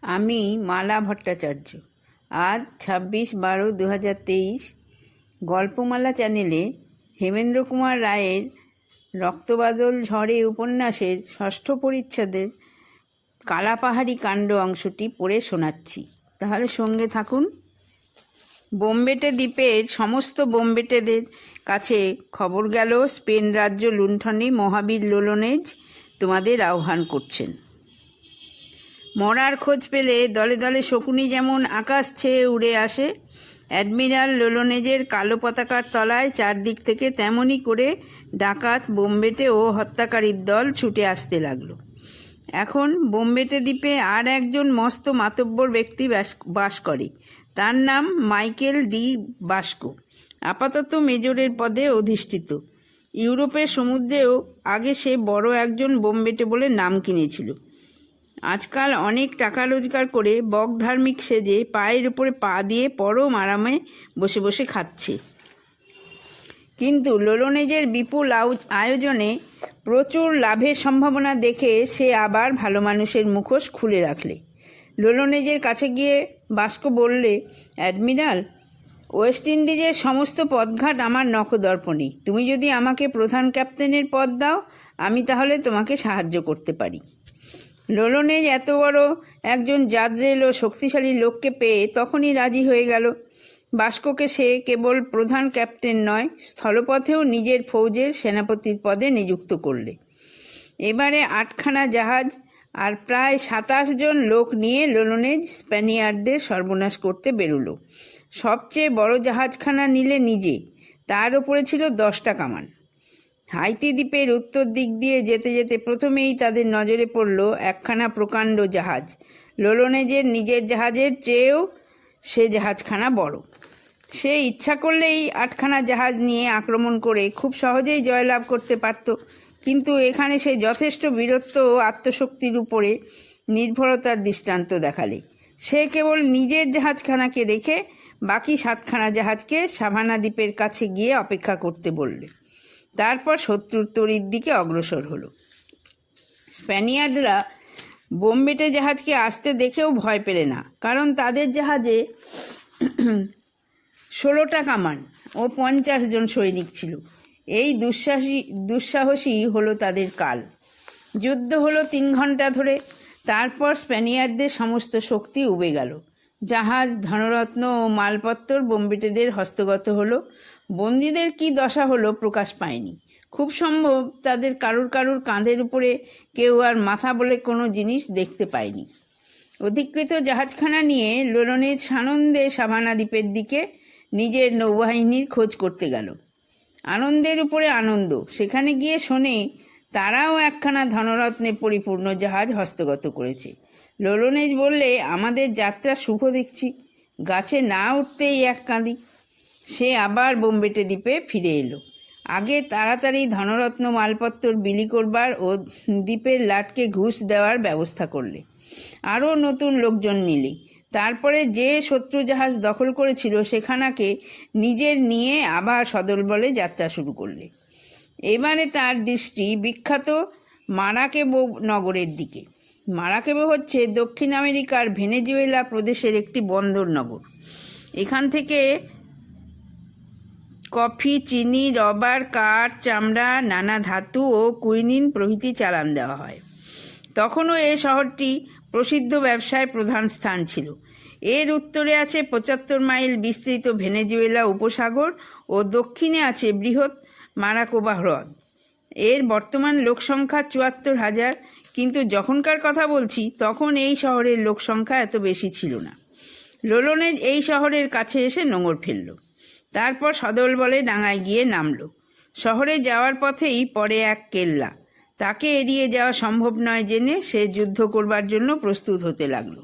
আমি মালা ভট্টাচার্য। আজ 26/12/2023 গল্পমালা চ্যানেলে হেমেন্দ্র কুমার রায়ের রক্তবাদল ঝড়ে উপন্যাসের ষষ্ঠ পরিচ্ছেদের কালাপাহাড়ি কাণ্ড অংশটি পড়ে শোনাচ্ছি। তাহলে সঙ্গে থাকুন। বোম্বেটে দ্বীপের সমস্ত বোম্বেটেদের কাছে খবর গেল, স্পেন রাজ্য লুণ্ঠনে মহাবীর লোলোনেজ তোমাদের আহ্বান করছেন। মরার খোঁজ পেলে দলে দলে শকুনি যেমন আকাশ ছেয়ে উড়ে আসে, অ্যাডমিরাল লোলোনেজের কালো পতাকার তলায় চারদিক থেকে তেমনই করে ডাকাত, বোম্বেটে ও হত্যাকারীর দল ছুটে আসতে লাগলো। এখন বোম্বেটে দ্বীপে আর একজন মস্ত মাতব্বর ব্যক্তি বাস করে। তার নাম মাইকেল ডি বাস্কো, আপাতত মেজরের পদে অধিষ্ঠিত। ইউরোপের সমুদ্রেও আগে সে বড় একজন বোম্বেটে বলে নাম কিনেছিল। আজকাল অনেক টাকা রোজগার করে বক ধার্মিক সেজে পায়ের উপরে পা দিয়ে পরম আরামে বসে বসে খাচ্ছে। কিন্তু লোলোনেজের বিপুল আয়োজনে প্রচুর লাভের সম্ভাবনা দেখে সে আবার ভালো মানুষের মুখোশ খুলে রাখলে। লোলোনেজের কাছে গিয়ে বাস্কো বললে, অ্যাডমিরাল, ওয়েস্ট ইন্ডিজের সমস্ত পথঘাট আমার নখদর্পণে। তুমি যদি আমাকে প্রধান ক্যাপ্টেনের পদ দাও, আমি তাহলে তোমাকে সাহায্য করতে পারি। লোলোনেজ এত বড় একজন জাদরেল ও শক্তিশালী লোককে পেয়ে তখনই রাজি হয়ে গেল। বাস্কোকে সে কেবল প্রধান ক্যাপ্টেন নয়, স্থলপথেও নিজের ফৌজের সেনাপতির পদে নিযুক্ত করলে। এবারে 8খানা জাহাজ আর প্রায় 27 জন লোক নিয়ে লোলোনেজ স্প্যানিয়ার্ডদের সর্বনাশ করতে বেরোলো। সবচেয়ে বড় জাহাজখানা নিলে নিজে, তার ওপরে ছিল 10টা কামান। হাইতি দ্বীপের উত্তর দিক দিয়ে যেতে যেতে প্রথমেই তাদের নজরে পড়ল একখানা প্রকাণ্ড জাহাজ। লোলোনেজের নিজের জাহাজের চেয়েও সে জাহাজখানা বড়। সে ইচ্ছা করলেই 8খানা জাহাজ নিয়ে আক্রমণ করে খুব সহজেই জয়লাভ করতে পারত, কিন্তু এখানে সে যথেষ্ট বীরত্ব ও আত্মশক্তির উপরে নির্ভরতার দৃষ্টান্ত দেখালে। সে কেবল নিজের জাহাজখানাকে রেখে বাকি 7খানা জাহাজকে সাভানা দ্বীপের কাছে গিয়ে অপেক্ষা করতে বললে। তারপর শত্রুর তরীর দিকে অগ্রসর হলো। স্প্যানিয়ার্ডরা বোম্বেটে জাহাজকে আসতে দেখেও ভয় পেলে না, কারণ তাদের জাহাজে 16টা কামান ও 50 জন সৈনিক ছিল। এই দুঃসাহসী হলো তাদের কাল। যুদ্ধ হলো 3 ঘন্টা ধরে। তারপর স্প্যানিয়ার্ডদের সমস্ত শক্তি উবে গেল। জাহাজ, ধনরত্ন ও মালপত্র বোম্বেটেদের হস্তগত হলো। বন্দীদের কি দশা হলো প্রকাশ পায়নি। খুব সম্ভব তাদের কারুর কাঁধের উপরে কেউ আর মাথা বলে কোনো জিনিস দেখতে পায়নি। অধিকৃত জাহাজখানা নিয়ে লোলোনেজ সানন্দে সাভানা দ্বীপের দিকে নিজের নৌবাহিনীর খোঁজ করতে গেল। আনন্দের উপরে আনন্দ। সেখানে গিয়ে শোনে তারাও একখানা ধনরত্নে পরিপূর্ণ জাহাজ হস্তগত করেছে। লোলোনেজ বললে, আমাদের যাত্রা শুভ দেখছি। গাছে না উঠতেই এক কাঁদি। সে আবার বোম্বেটে দ্বীপে ফিরে এলো। আগে তাড়াতাড়ি ধনরত্ন মালপত্র বিলি করবার ও দ্বীপের লাটকে ঘুষ দেওয়ার ব্যবস্থা করলে। আরও নতুন লোকজন নিলে। তারপরে যে শত্রু জাহাজ দখল করেছিল সেখানাকে নিজের নিয়ে আবার সদলবলে যাত্রা শুরু করলে। এবারে তার দৃষ্টি বিখ্যাত মারাকেবো নগরের দিকে। মারাকেবো হচ্ছে দক্ষিণ আমেরিকার ভেনেজুয়েলা প্রদেশের একটি বন্দর নগর। এখান থেকে কফি, চিনি, রবার, কাঠ, চামড়া, নানা ধাতু ও কুইনিন প্রভৃতি চালান দেওয়া হয়। তখনও এ শহরটি প্রসিদ্ধ ব্যবসায় প্রধান স্থান ছিল। এর উত্তরে আছে 75 মাইল বিস্তৃত ভেনেজুয়েলা উপসাগর ও দক্ষিণে আছে বৃহৎ মারাকোবা হ্রদ। এর বর্তমান লোকসংখ্যা 74,000, কিন্তু যখনকার কথা বলছি তখন এই শহরের লোকসংখ্যা এত বেশি ছিল না। লোলোনেজ এই শহরের কাছে এসে নোঙর ফেলল। তারপর সদল বলে ডাঙায় গিয়ে নামল। শহরে যাওয়ার পথেই পড়ে এক কেল্লা। তাকে এড়িয়ে যাওয়া সম্ভব নয় জেনে সে যুদ্ধ করবার জন্য প্রস্তুত হতে লাগলো।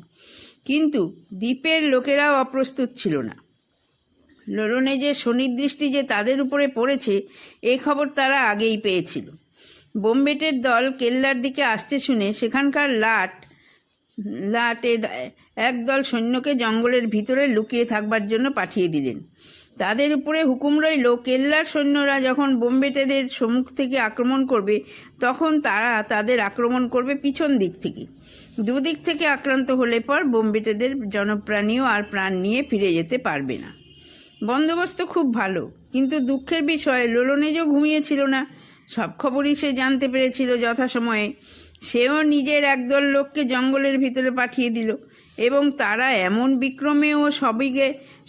কিন্তু দ্বীপের লোকেরাও অপ্রস্তুত ছিল না। লোলোনেজের সুনির্দৃষ্টি যে তাদের উপরে পড়েছে এই খবর তারা আগেই পেয়েছিল। বোম্বেটের দল কেল্লার দিকে আসতে শুনে সেখানকার লাটে একদল সৈন্যকে জঙ্গলের ভিতরে লুকিয়ে থাকবার জন্য পাঠিয়ে দিলেন। তাদের উপরে হুকুম রইল, কেল্লার সৈন্যরা যখন বোম্বেটেদের সম্মুখ থেকে আক্রমণ করবে তখন তারা তাদের আক্রমণ করবে পিছন দিক থেকে। দুদিক থেকে আক্রান্ত হলে পর বোম্বেটেদের জনপ্রাণীও আর প্রাণ নিয়ে ফিরে যেতে পারবে না। বন্দোবস্ত খুব ভালো, কিন্তু দুঃখের বিষয় লোলনেজও ঘুমিয়েছিল না। সব খবরই সে জানতে পেরেছিল যথাসময়ে। সেও নিজের একদল লোককে জঙ্গলের ভিতরে পাঠিয়ে দিল এবং তারা এমন বিক্রমে ও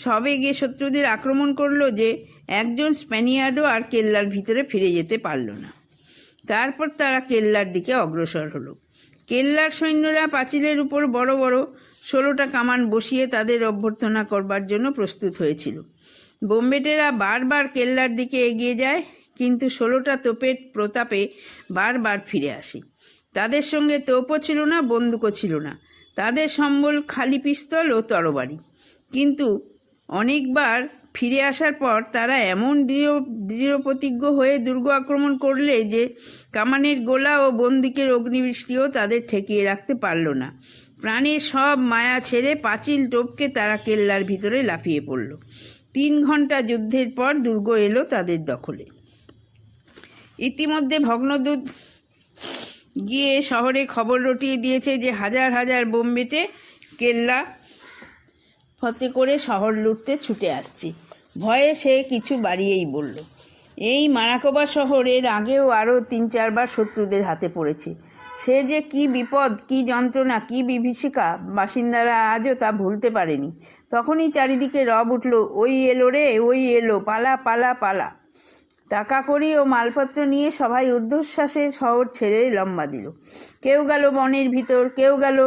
সবেগে শত্রুদের আক্রমণ করলো যে একজন স্প্যানিয়ার্ডও আর কেল্লার ভিতরে ফিরে যেতে পারল না। তারপর তারা কেল্লার দিকে অগ্রসর হলো। কেল্লার সৈন্যরা পাঁচিলের উপর বড় বড় 16টা কামান বসিয়ে তাদের অভ্যর্থনা করবার জন্য প্রস্তুত হয়েছিল। বোম্বেটেরা বারবার কেল্লার দিকে এগিয়ে যায়, কিন্তু 16টা তোপের প্রতাপে বারবার ফিরে আসে। তাদের সঙ্গে তোপও ছিল না, বন্দুকও ছিল না। তাদের সম্বল খালি পিস্তল ও তরবারি। কিন্তু অনেকবার ফিরে আসার পর তারা এমন দৃঢ়প্রতিজ্ঞ হয়ে দুর্গ আক্রমণ করলে যে কামানের গোলা ও বন্দুকের অগ্নিবৃষ্টিও তাদের ঠেকিয়ে রাখতে পারল না। প্রাণের সব মায়া ছেড়ে পাঁচিল টপকে তারা কেল্লার ভিতরে লাফিয়ে পড়ল। 3 ঘন্টা যুদ্ধের পর দুর্গ এলো তাদের দখলে। ইতিমধ্যে ভগ্নদূত গিয়ে শহরে খবর রটিয়ে দিয়েছে যে হাজার হাজার বোম্বেটে কেল্লা ফতে করে শহর লুটতে ছুটে আসছে। ভয়ে সে কিছু বাড়িয়েই বলল, এই মারাকোবা শহরের আগেও আরও 3-4 বার শত্রুদের হাতে পড়েছে। সে যে কি বিপদ, কি যন্ত্রণা, কি বিভীষিকা, বাসিন্দারা আজও তা ভুলতে পারেনি। তখনই চারিদিকে রব উঠল, ওই এলো রে, ওই এলো, পালা পালা পালা। টাকা কড়ি ও মালপত্র নিয়ে সবাই ঊর্ধ্বশ্বাসে শহর ছেড়ে লম্বা দিল। কেউ গেল বনের ভিতর, কেউ গেল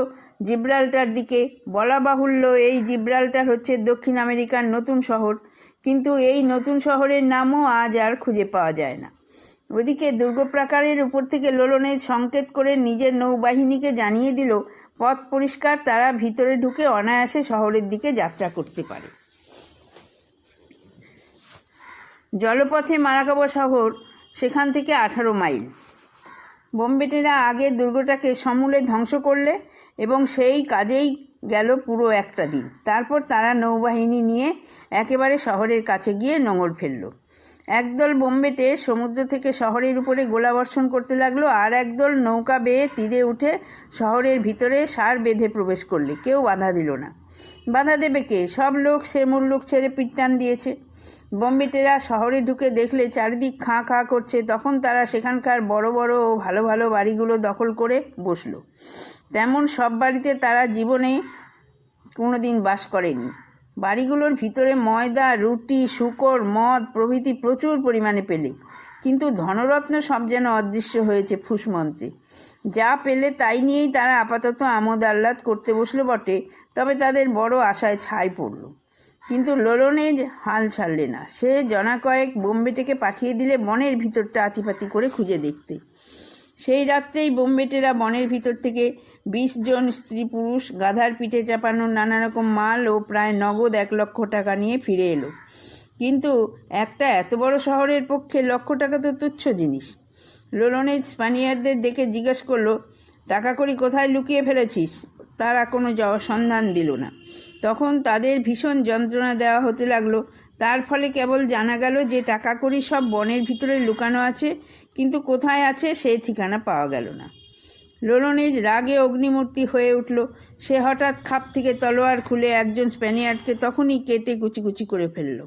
জিব্রাল্টার দিকে। বলা বাহুল্য, এই জিব্রাল্টার হচ্ছে দক্ষিণ আমেরিকার নতুন শহর, কিন্তু এই নতুন শহরের নামও আজ আর খুঁজে পাওয়া যায় না। ওদিকে দুর্গপ্রাকারের উপর থেকে লোলনের সংকেত করে নিজের নৌবাহিনীকে জানিয়ে দিল পথ পরিষ্কার, তারা ভিতরে ঢুকে অনায়াসে শহরের দিকে যাত্রা করতে পারে। জলপথে মারাকাবা শহর, সেখান থেকে 18 মাইল। বোম্বেটেরা আগে দুর্গটাকে সমূলে ধ্বংস করলে এবং সেই কাজেই গেল পুরো একটা দিন। তারপর তারা নৌবাহিনী নিয়ে একেবারে শহরের কাছে গিয়ে নোঙর ফেলল। একদল বোম্বেটে সমুদ্র থেকে শহরের উপরে গোলাবর্ষণ করতে লাগলো, আর একদল নৌকা বেয়ে তীরে উঠে শহরের ভিতরে সার বেঁধে প্রবেশ করলে কেউ বাধা দিল না। বাধা দেবে কে? সব লোক সে মুল্লুক ছেড়ে পিটটান দিয়েছে। বোম্বেটেরা শহরে ঢুকে দেখলে চারিদিক খাঁ খাঁ করছে। তখন তারা সেখানকার বড় বড় ও ভালো ভালো বাড়িগুলো দখল করে বসলো। তেমন সব বাড়িতে তারা জীবনে কোনোদিন বাস করেনি। বাড়িগুলোর ভিতরে ময়দা, রুটি, শূকর, মদ প্রভৃতি প্রচুর পরিমাণে পেলে, কিন্তু ধনরত্ন সব যেন অদৃশ্য হয়েছে ফুসমন্ত্রে। যা পেলে তাই নিয়েই তারা আপাতত আমোদ আহ্লাদ করতে বসলো বটে, তবে তাদের বড় আশায় ছাই পড়ল। কিন্তু লোলনেজ হাল ছাড়লে না। সে জনা কয়েক বোম্বেটেকে পাঠিয়ে দিলে বনের ভিতরটা আতিপাতি করে খুঁজে দেখতে। সেই রাত্রেই বোম্বেটেরা বনের ভিতর থেকে 20 জন স্ত্রী পুরুষ, গাধার পিঠে চাপানো নানা রকম মাল ও প্রায় নগদ 1 লক্ষ টাকা নিয়ে ফিরে এলো। কিন্তু একটা এত বড় শহরের পক্ষে 1 লক্ষ টাকা তো তুচ্ছ জিনিস। লোলনেজ স্প্যানিয়ার্ডদের ডেকে জিজ্ঞেস করলো, টাকা কড়ি কোথায় লুকিয়ে ফেলেছিস? তারা কোনো সন্ধান দিল না। তখন তাদের ভীষণ যন্ত্রণা দেওয়া হতে লাগলো। তার ফলে কেবল জানা গেল যে টাকা কড়ি সব বনের ভিতরে লুকানো আছে, কিন্তু কোথায় আছে সে ঠিকানা পাওয়া গেল না। লোলনেজ রাগে অগ্নিমূর্তি হয়ে উঠল। সে হঠাৎ খাপ থেকে তলোয়ার খুলে একজন স্প্যানিয়ার্ডকে তখনই কেটে কুচি কুচি করে ফেলল।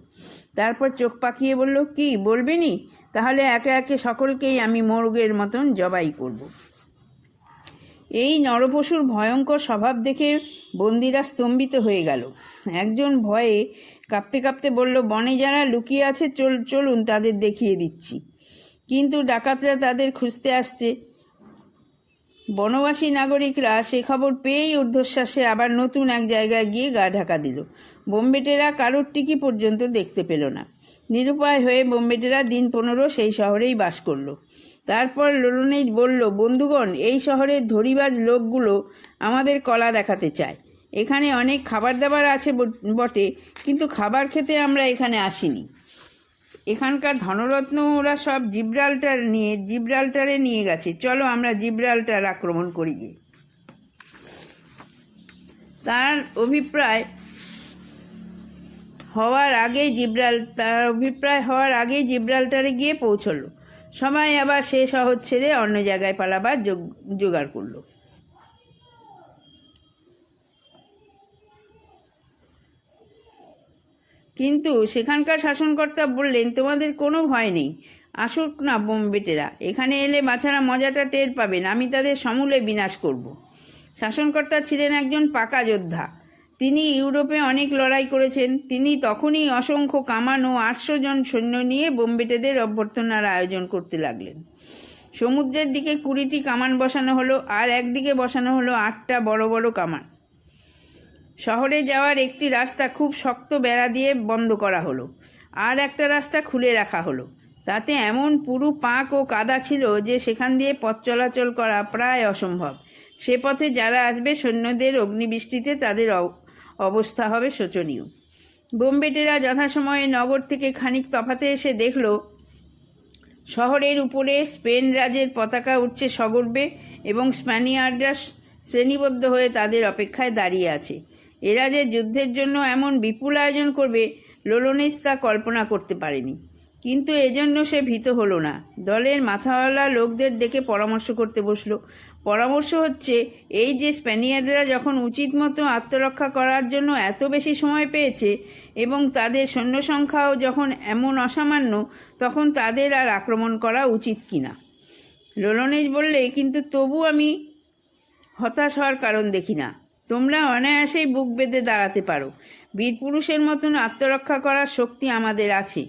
তারপর চোখ পাকিয়ে বলল, কি বলবি নি? তাহলে একে একে সকলকেই আমি মোরগের মতন জবাই করব। এই নরপশুর ভয়ঙ্কর স্বভাব দেখে বন্দিরা স্তম্ভিত হয়ে গেল। একজন ভয়ে কাঁপতে কাঁপতে বলল, বনে যারা লুকিয়ে আছে চলুন তাদের দেখিয়ে দিচ্ছি। কিন্তু ডাকাতরা তাদের খুঁজতে আসছে। বনবাসী নাগরিকরা সে খবর পেয়েই ঊর্ধ্বশ্বাসে আবার নতুন এক জায়গায় গিয়ে গা ঢাকা দিল। বোম্বেটেরা কারোর টিকি পর্যন্ত দেখতে পেল না। নিরুপায় হয়ে বোম্বেটেরা দিন 15 সেই শহরেই বাস করল। তারপর লোলনেজ বলল, বন্ধুগণ, এই শহরের ধড়িবাজ লোকগুলো আমাদের কলা দেখাতে চায়। এখানে অনেক খাবার দাবার আছে বটে, কিন্তু খাবার খেতে আমরা এখানে আসিনি। এখানকার ধনরত্ন ওরা সব জিব্রাল্টারে নিয়ে গেছে। চলো আমরা জিব্রাল্টার আক্রমণ করি গিয়ে। তার অভিপ্রায় হওয়ার আগেই জিব্রাল্টারে গিয়ে পৌঁছলো। সবাই আবার সে শহর ছেড়ে অন্য জায়গায় পালাবার জোগাড় করলো। কিন্তু সেখানকার শাসনকর্তা বললেন, তোমাদের কোনো ভয় নেই, আসুক না বোম্বেটেরা, এখানে এলে বাছারা মজাটা টের পাবেন, আমি তাদের সমূলে বিনাশ করব। শাসনকর্তা ছিলেন একজন পাকা যোদ্ধা। তিনি ইউরোপে অনেক লড়াই করেছেন। তিনি তখনই অসংখ্য কামান ও 800 জন সৈন্য নিয়ে বোম্বেটেদের অভ্যর্থনার আয়োজন করতে লাগলেন। সমুদ্রের দিকে 20টি কামান বসানো হলো, আর একদিকে বসানো হলো 8টা বড় বড় কামান। শহরে যাওয়ার একটি রাস্তা খুব শক্ত বেড়া দিয়ে বন্ধ করা হলো, আর একটা রাস্তা খুলে রাখা হলো। তাতে এমন পুরু পাঁক ও কাদা ছিল যে সেখান দিয়ে পথ চলাচল করা প্রায় অসম্ভব। সে পথে যারা আসবে, সৈন্যদের অগ্নিবৃষ্টিতে তাদের অবস্থা হবে শোচনীয়। বোম্বেটেরা যথাসময়ে নগর থেকে খানিক তফাতে এসে দেখল, শহরের উপরে স্পেন রাজের পতাকা উঠছে সগর্বে এবং স্প্যানিয়ার্ডরা শ্রেণীবদ্ধ হয়ে তাদের অপেক্ষায় দাঁড়িয়ে আছে। এরা যে যুদ্ধের জন্য এমন বিপুল আয়োজন করবে, লোলোনেস তা কল্পনা করতে পারেনি। কিন্তু এজন্য সে ভীত হলো না। দলের মাথাওয়ালা লোকদের ডেকে পরামর্শ করতে বসলো। পরামর্শ হচ্ছে এই যে, স্প্যানিয়ার্ডরা যখন উচিত মতো আত্মরক্ষা করার জন্য এত বেশি সময় পেয়েছে এবং তাদের সৈন্য সংখ্যাও যখন এমন অসামান্য, তখন তাদের আর আক্রমণ করা উচিত কিনা। লোলোনেস বললে, কিন্তু তবু আমি হতাশ হওয়ার কারণ দেখি না। তোমরা অনায়াসেই বুক বেঁধে দাঁড়াতে পারো। বীরপুরুষের মতন আত্মরক্ষা করার শক্তি আমাদের আছে।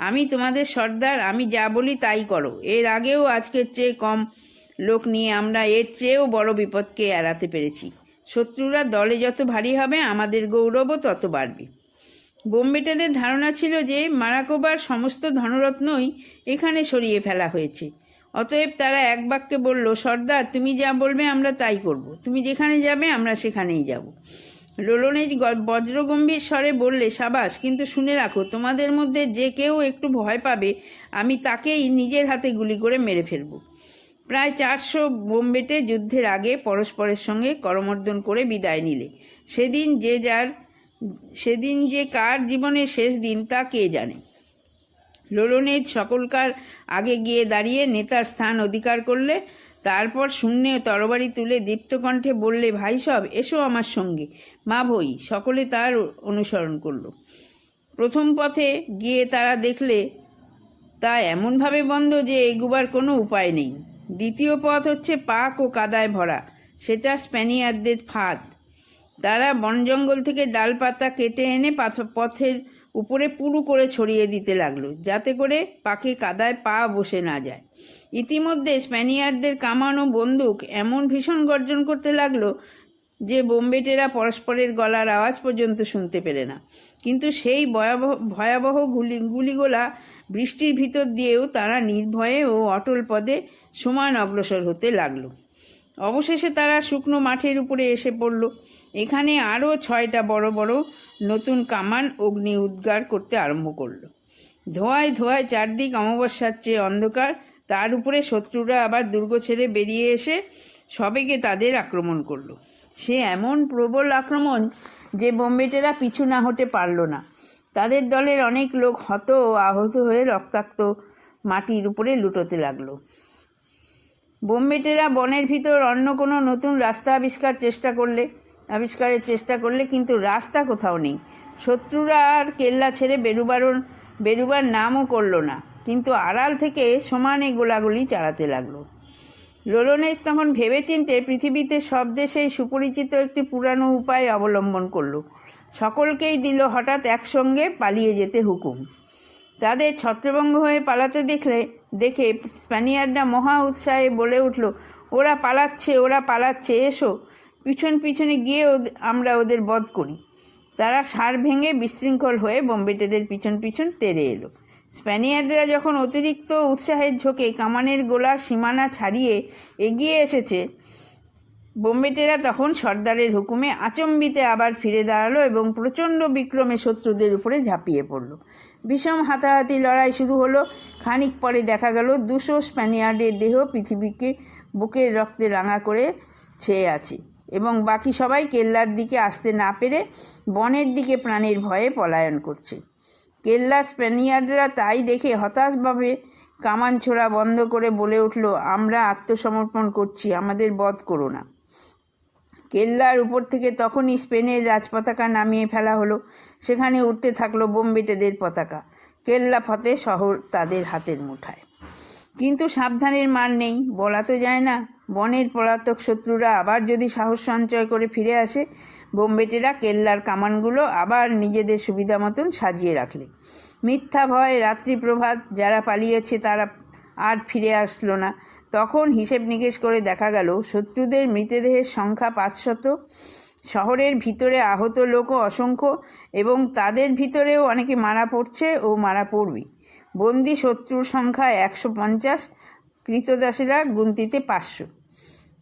আমি তোমাদের সর্দার, আমি যা বলি তাই করো। এর আগেও আজকের চেয়ে কম লোক নিয়ে আমরা এর চেয়েও বড় বিপদকে এড়াতে পেরেছি। শত্রুরা দলে যত ভারী হবে, আমাদের গৌরবও তত বাড়বে। বোম্বেটেদের ধারণা ছিল যে মারাকোবার সমস্ত ধনরত্নই এখানে সরিয়ে ফেলা হয়েছে। অতএব তারা এক বাক্যে বলল, সর্দার, তুমি যা বলবে আমরা তাই করব। তুমি যেখানে যাবে আমরা সেখানেই যাব। লোলোনেস বজ্রগম্ভীর স্বরে বললে, সাবাস, কিন্তু শুনে রাখো, তোমাদের মধ্যে যে কেউ একটু ভয় পাবে, আমি তাকেই নিজের হাতে গুলি করে মেরে ফেলব। প্রায় 400 বোম্বেটে যুদ্ধের আগে পরস্পরের সঙ্গে করমর্দন করে বিদায় নিলে। সেদিন যে কার জীবনের শেষ দিন তা কে জানে। লোলোনেস সকলকার আগে গিয়ে দাঁড়িয়ে নেতার স্থান অধিকার করলে। তারপর শূন্যে তরবারি তুলে দীপ্তকণ্ঠে বললে, ভাই সব, এসো আমার সঙ্গে। মা ভই। সকলে তার অনুসরণ করল। প্রথম পথে গিয়ে তারা দেখলে তা এমনভাবে বন্ধ যে এগুবার কোনো উপায় নেই। দ্বিতীয় পথ হচ্ছে পাক ও কাদায় ভরা। সেটা স্প্যানিয়ার্ডদের ফাঁদ। তারা বন জঙ্গল থেকে ডালপাতা কেটে এনে পথের উপরে পুরু করে ছড়িয়ে দিতে লাগলো, যাতে করে পাকে কাদায় পা বসে না যায়। ইতিমধ্যে স্প্যানিয়ার্ডদের কামান ও বন্দুক এমন ভীষণ গর্জন করতে লাগলো যে বোম্বেটেরা পরস্পরের গলার আওয়াজ পর্যন্ত শুনতে পেলে না। কিন্তু সেই ভয়াবহ গুলিগোলা বৃষ্টির ভিতর দিয়েও তারা নির্ভয়ে ও অটল পদে সমান অগ্রসর হতে লাগলো। অবশেষে তারা শুকনো মাঠের উপরে এসে পড়ল। এখানে আরও 6টা বড় বড় নতুন কামান অগ্নি উদ্গার করতে আরম্ভ করল। ধোঁয়ায় ধোঁয়ায় চারদিক অমাবস্যার চেয়ে অন্ধকার। তার উপরে শত্রুরা আবার দুর্গ ছেড়ে বেরিয়ে এসে সবেগে তাদের আক্রমণ করল। সে এমন প্রবল আক্রমণ যে বোম্বেটেরা পিছু না হতে পারল না। তাদের দলের অনেক লোক হত ও আহত হয়ে রক্তাক্ত মাটির উপরে লুটোতে লাগলো। বোম্বেটেরা বনের ভিতর অন্য কোনো নতুন রাস্তা আবিষ্কারের চেষ্টা করলে কিন্তু রাস্তা কোথাও নেই। শত্রুরা আর কেল্লা ছেড়ে বেরুবার নামও করল না, কিন্তু আড়াল থেকে সমানে গোলাগুলি চালাতে লাগলো। লোলোনেস তখন ভেবেচিন্তে পৃথিবীতে সব দেশেই সুপরিচিত একটি পুরানো উপায় অবলম্বন করল। সকলকেই দিল হঠাৎ একসঙ্গে পালিয়ে যেতে হুকুম। তাদের ছত্রভঙ্গ হয়ে পালাতে দেখে স্প্যানিয়ার্ডরা মহা উৎসাহে বলে উঠল, ওরা পালাচ্ছে, এসো, পিছনে গিয়ে আমরা ওদের বধ করি। তারা সার ভেঙে বিশৃঙ্খল হয়ে বোম্বেটেদের পিছন তেড়ে এলো। স্প্যানিয়ার্ডরা যখন অতিরিক্ত উৎসাহের ঝোঁকে কামানের গোলার সীমানা ছাড়িয়ে এগিয়ে এসেছে, বোম্বেটেরা তখন সর্দারের হুকুমে আচম্বিতে আবার ফিরে দাঁড়ালো এবং প্রচণ্ড বিক্রমে শত্রুদের উপরে ঝাঁপিয়ে পড়ল। বিষম হাতাহাতি লড়াই শুরু হলো। খানিক পরে দেখা গেল 200 স্প্যানিয়ার্ডের দেহ পৃথিবীকে বুকের রক্তে রাঙা করে ছেয়ে আছে এবং বাকি সবাই কেল্লার দিকে আসতে না পেরে বনের দিকে প্রাণের ভয়ে পলায়ন করছে। কেল্লার স্প্যানিয়ার্ডরা তাই দেখে হতাশভাবে কামান ছোড়া বন্ধ করে বলে উঠল, আমরা আত্মসমর্পণ করছি, আমাদের বধ করো না। কেল্লার উপর থেকে তখনই স্পেনের রাজপতাকা নামিয়ে ফেলা হলো। সেখানে উঠতে থাকলো বোম্বেটেদের পতাকা। কেল্লা ফতে শহর তাদের হাতের মুঠায়। কিন্তু সাবধানের মান নেই, বলা তো যায় না। বনের পলাতক শত্রুরা আবার যদি সাহস সঞ্চয় করে ফিরে আসে, বোম্বেটেরা কেল্লার কামানগুলো আবার নিজেদের সুবিধা মতন সাজিয়ে রাখলে। মিথ্যা ভয়, রাত্রি প্রভাত, যারা পালিয়েছে তারা আর ফিরে আসলো না। তখন হিসেব নিকেশ করে দেখা গেল শত্রুদের মৃতদেহের সংখ্যা 500। শহরের ভিতরে আহত লোকও অসংখ্য, এবং তাদের ভিতরেও অনেকে মারা পড়ছে ও মারা পড়বে। বন্দি শত্রুর সংখ্যা 150, কৃতদাসেরা গুনতিতে 500।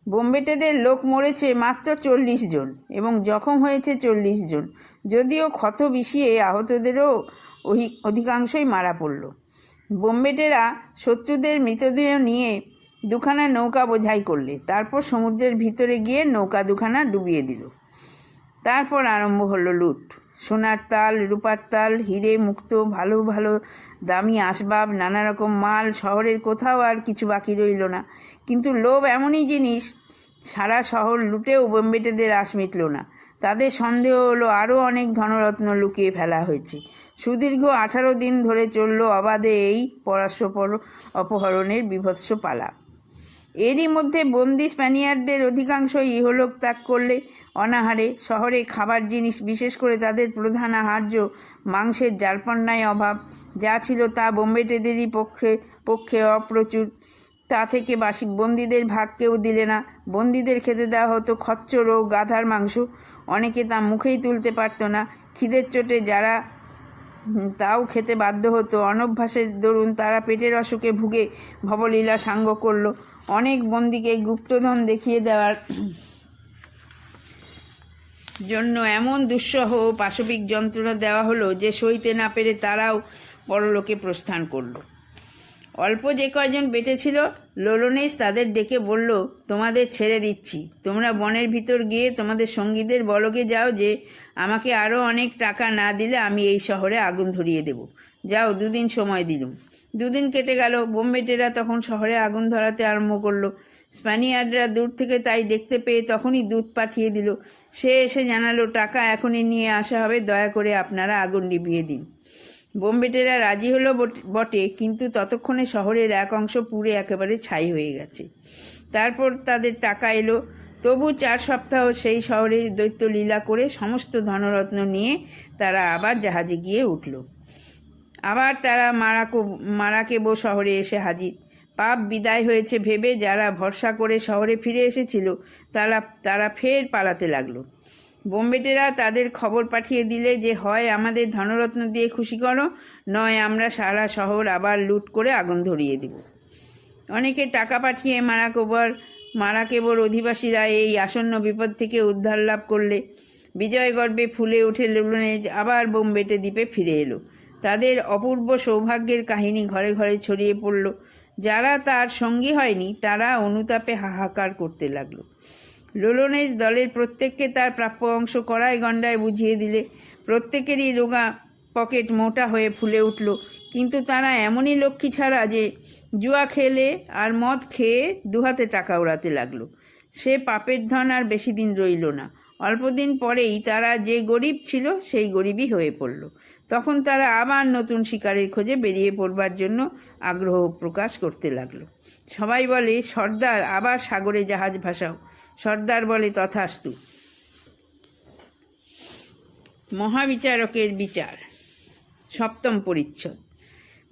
বোম্বেটেদের লোক মরেছে মাত্র 40 জন এবং জখম হয়েছে 40 জন। যদিও ক্ষত বিষিয়ে আহতদেরও অধিকাংশই মারা পড়ল। বোম্বেটেরা শত্রুদের মৃতদেহ নিয়ে 2খানা নৌকা বোঝাই করলে। তারপর সমুদ্রের ভিতরে গিয়ে নৌকা 2খানা ডুবিয়ে দিল। তারপর আরম্ভ হলো লুট। সোনার তাল, রূপার তাল, হিরে মুক্ত, ভালো ভালো দামি আসবাব, নানা রকম মাল, শহরের কোথাও আর কিছু বাকি রইল না। কিন্তু লোভ এমনই জিনিস, সারা শহর লুটেও বোম্বেটেদের আশ মিটল না। তাদের সন্দেহ হলো আরও অনেক ধনরত্ন লুকিয়ে ফেলা হয়েছে। সুদীর্ঘ 18 দিন ধরে চলল অবাধে এই পরস্পর অপহরণের বীভৎস পালা। এরই মধ্যে বন্দি স্প্যানিয়ার্ডদের অধিকাংশই ইহলোক ত্যাগ করলে অনাহারে। শহরে খাবার জিনিস, বিশেষ করে তাদের প্রধান আহার্য মাংসের জালপন্নায় অভাব। যা ছিল তা বোম্বেটেদেরই পক্ষে অপ্রচুর। তা থেকে বন্দীদের ভাগ কেউ দিলে না। বন্দীদের খেতে দেওয়া হতো খচ্চর ও গাধার মাংস। অনেকে তা মুখেই তুলতে পারত না। খিদের চোটে যারা তাও খেতে বাধ্য হতো। অনভ্যাসের দরুন তারা পেটের অসুখে ভুগে ভবলীলা সাঙ্গ করল। অনেক বন্দীকে গুপ্তধন দেখিয়ে দেওয়ার জন্য এমন দুঃসহ ও পাশবিক যন্ত্রণা দেওয়া হলো যে সইতে না পেরে তারাও পরলোকে প্রস্থান করল। অল্প যে কয়জন বেঁচে ছিল, লোলোনেস তাদের ডেকে বলল, তোমাদের ছেড়ে দিচ্ছি। তোমরা বনের ভিতর গিয়ে তোমাদের সঙ্গীদের বলগে যাও যে আমাকে আরও অনেক টাকা না দিলে আমি এই শহরে আগুন ধরিয়ে দেব। যাও, 2 দিন সময় দিলুম। 2 দিন কেটে গেল। বোম্বেটেরা তখন শহরে আগুন ধরাতে আরম্ভ করলো। স্প্যানিয়ার্ডরা দূর থেকে তাই দেখতে পেয়ে তখনই দূত পাঠিয়ে দিল। সে এসে জানালো, টাকা এখনই নিয়ে আসা হবে, দয়া করে আপনারা আগুন নিভিয়ে দিন। বোম্বেটেরা রাজি হলো বটে, কিন্তু ততক্ষণে শহরের এক অংশ পুড়ে একেবারে ছাই হয়ে গেছে। তারপর তাদের টাকা এলো। তবু 4 সপ্তাহ সেই শহরে দৈত্য লীলা করে সমস্ত ধনরত্ন নিয়ে তারা আবার জাহাজে গিয়ে উঠল। আবার তারা মারাকেবো শহরে এসে হাজির। পাপ বিদায় হয়েছে ভেবে যারা ভরসা করে শহরে ফিরে এসেছিল তারা ফের পালাতে লাগলো। বোম্বেটেরা তাদের খবর পাঠিয়ে দিলে যে হয় আমাদের ধনরত্ন দিয়ে খুশি করো, নয় আমরা সারা শহর আবার লুট করে আগুন ধরিয়ে দেব। অনেকে টাকা পাঠিয়ে মারাকেবোর অধিবাসীরা এই আসন্ন বিপদ থেকে উদ্ধার লাভ করলে। বিজয় গর্বে ফুলে উঠে লোলোনেজ আবার বোম্বেটে দ্বীপে ফিরে এলো। তাদের অপূর্ব সৌভাগ্যের কাহিনী ঘরে ঘরে ছড়িয়ে পড়ল। যারা তার সঙ্গী হয়নি তারা অনুতাপে হাহাকার করতে লাগলো। লোলোনেজ দলের প্রত্যেককে তার প্রাপ্য অংশ কড়ায় গণ্ডায় বুঝিয়ে দিলে। প্রত্যেকেরই রোগা পকেট মোটা হয়ে ফুলে উঠল। কিন্তু তারা এমনই লক্ষ্মী ছাড়া যে জুয়া খেলে আর মদ খেয়ে 2 হাতে টাকা উড়াতে লাগলো। সে পাপের ধন আর বেশি দিন রইল না। অল্পদিন পরেই তারা যে গরিব ছিল সেই গরিবই হয়ে পড়ল। তখন তারা আবার নতুন শিকারের খোঁজে বেরিয়ে পড়বার জন্য আগ্রহ প্রকাশ করতে লাগলো। সবাই বলে, সর্দার আবার সাগরে জাহাজ ভাসাও। সর্দার বলে, তথাস্তু। মহাবিচারকের বিচার। 7ম পরিচ্ছদ।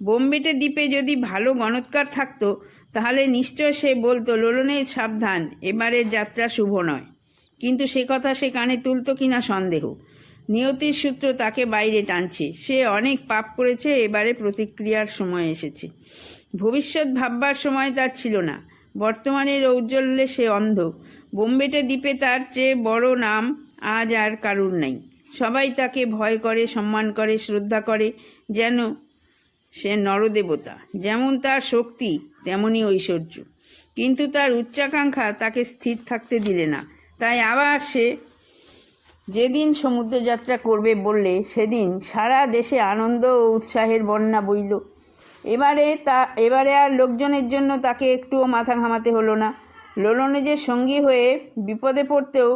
বোম্বেটে দ্বীপে যদি ভালো গণৎকার থাকতো তাহলে নিশ্চয় সে বলতো, লোলোনেজ সাবধান, এবারের যাত্রা শুভ নয়। কিন্তু সে কথা সে কানে তুলতো কিনা সন্দেহ। নিয়তির সূত্র তাকে বাইরে টানছে। সে অনেক পাপ করেছে, এবারে প্রতিক্রিয়ার সময় এসেছে। ভবিষ্যৎ ভাববার সময় তার ছিল না। বর্তমানের ঔজ্জ্বল্যে সে অন্ধ। বোম্বেটে দ্বীপে তার চেয়ে বড় নাম আজ আর কারুর নাই। সবাই তাকে ভয় করে, সম্মান করে, শ্রদ্ধা করে, যেন সে নরদেবতা। যেমন তার শক্তি তেমনই ঐশ্বর্য। কিন্তু তার উচ্চাকাঙ্ক্ষা তাকে স্থির থাকতে দিলে না। তাই আবার সে যেদিন সমুদ্রযাত্রা করবে বললে সেদিন সারা দেশে আনন্দ ও উৎসাহের বন্যা বইল। এবারে আর লোকজনের জন্য তাকে একটুও মাথা ঘামাতে হলো না। লোলোনেজের সঙ্গী হয়ে বিপদে পড়তেও